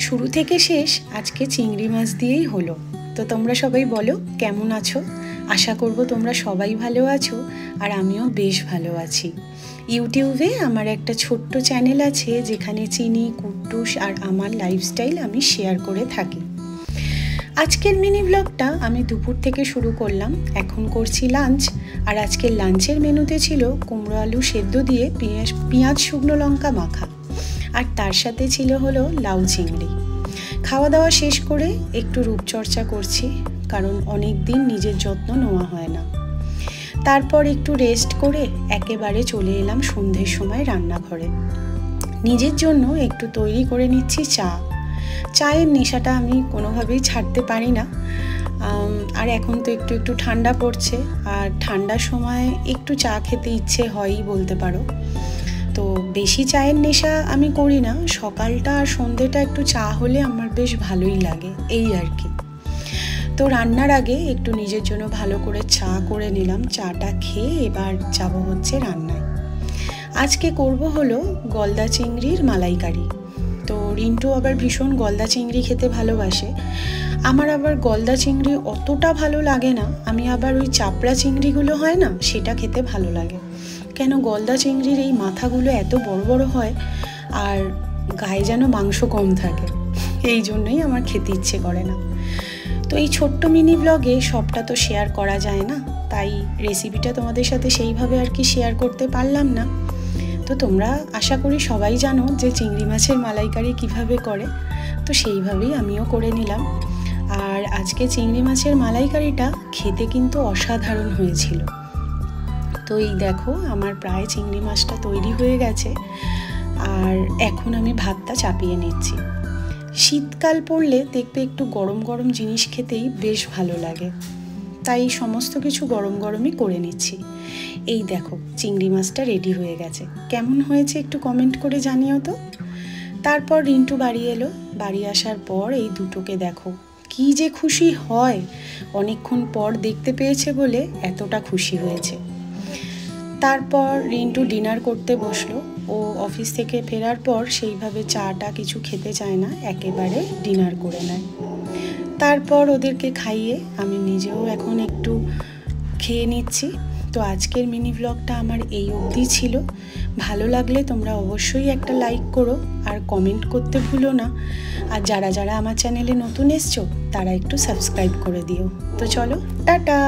শুরু থেকে শেষ আজকে চিংড়ি মাছ দিয়েই হলো। তো তোমরা সবাই বলো কেমন আছো? আশা করব তোমরা সবাই ভালো আছো, আর আমিও বেশ ভালো আছি। ইউটিউবে আমার একটা ছোট্ট চ্যানেল আছে যেখানে চিনি, কুট্টুস আর আমার লাইফস্টাইল আমি শেয়ার করে থাকি। আজকের মিনি ব্লগটা আমি দুপুর থেকে শুরু করলাম, এখন করছি লাঞ্চ। আর আজকের লাঞ্চের মেনুতে ছিল কুমড়ো আলু সেদ্ধ দিয়ে পেঁয়াজ শুকনো লঙ্কা মাখা, আর তার সাথে ছিল হলো লাউ চিংড়ি। খাওয়া দাওয়া শেষ করে একটু রূপচর্চা করছি, কারণ অনেক দিন নিজের যত্ন নেওয়া হয় না। তারপর একটু রেস্ট করে একেবারে চলে এলাম সন্ধ্যের সময় রান্নাঘরে। নিজের জন্য একটু তৈরি করে নিচ্ছি চা। চায়ের নেশাটা আমি কোনোভাবেই ছাড়তে পারি না। আর এখন তো একটু একটু ঠান্ডা পড়ছে, আর ঠান্ডার সময় একটু চা খেতে ইচ্ছে হয়ই বলতে পারো। তো বেশি চায়ের নেশা আমি করি না, সকালটা আর সন্ধ্যেটা একটু চা হলে আমার বেশ ভালোই লাগে, এই আর কি। তো রান্নার আগে একটু নিজের জন্য ভালো করে চা করে নিলাম। চাটা খেয়ে এবার যাব হচ্ছে রান্নায়। আজকে করব হলো গলদা চিংড়ির মালাইকারি। তো রিন্টু আবার ভীষণ গলদা চিংড়ি খেতে ভালোবাসে। আমার আবার গলদা চিংড়ি অতটা ভালো লাগে না, আমি আবার ওই চাপড়া চিংড়িগুলো হয় না, সেটা খেতে ভালো লাগে। কেন গলদা চিংড়ির এই মাথাগুলো এত বড় বড় হয়, আর গায়ে যেন মাংস কম থাকে, এই জন্যই আমার খেতে ইচ্ছে করে না। তো এই ছোট্ট মিনি ব্লগে সবটা তো শেয়ার করা যায় না, তাই রেসিপিটা তোমাদের সাথে সেইভাবে আর কি শেয়ার করতে পারলাম না। তো তোমরা আশা করি সবাই জানো যে চিংড়ি মাছের মালাইকারি কিভাবে করে, তো সেইভাবেই আমিও করে নিলাম। আর আজকে চিংড়ি মাছের মালাইকারিটা খেতে কিন্তু অসাধারণ হয়েছিল। তো এই দেখো আমার প্রায় চিংড়ি মাছটা তৈরি হয়ে গেছে, আর এখন আমি ভাতটা চাপিয়ে নিচ্ছি। শীতকাল পড়লে দেখবে একটু গরম গরম জিনিস খেতেই বেশ ভালো লাগে, তাই সমস্ত কিছু গরম গরমই করে নিচ্ছি। এই দেখো চিংড়ি মাছটা রেডি হয়ে গেছে, কেমন হয়েছে একটু কমেন্ট করে জানিও তো। তারপর রিন্টু বাড়ি এলো, বাড়ি আসার পর এই দুটোকে দেখো কি যে খুশি হয়, অনেকক্ষণ পর দেখতে পেয়েছে বলে এতটা খুশি হয়েছে। তারপর রিন্টু ডিনার করতে বসলো। ও অফিস থেকে ফেরার পর সেইভাবে চাটা কিছু খেতে চায় না, একেবারে ডিনার করে নেয়। তারপর ওদেরকে খাইয়ে আমি নিজেও এখন একটু খেয়ে নিচ্ছি। তো আজকের মিনি ব্লগটা আমার এই অবধি ছিল। ভালো লাগলে তোমরা অবশ্যই একটা লাইক করো আর কমেন্ট করতে ভুলো না। আর যারা যারা আমার চ্যানেলে নতুন এসছো তারা একটু সাবস্ক্রাইব করে দিও। তো চলো, টাটা।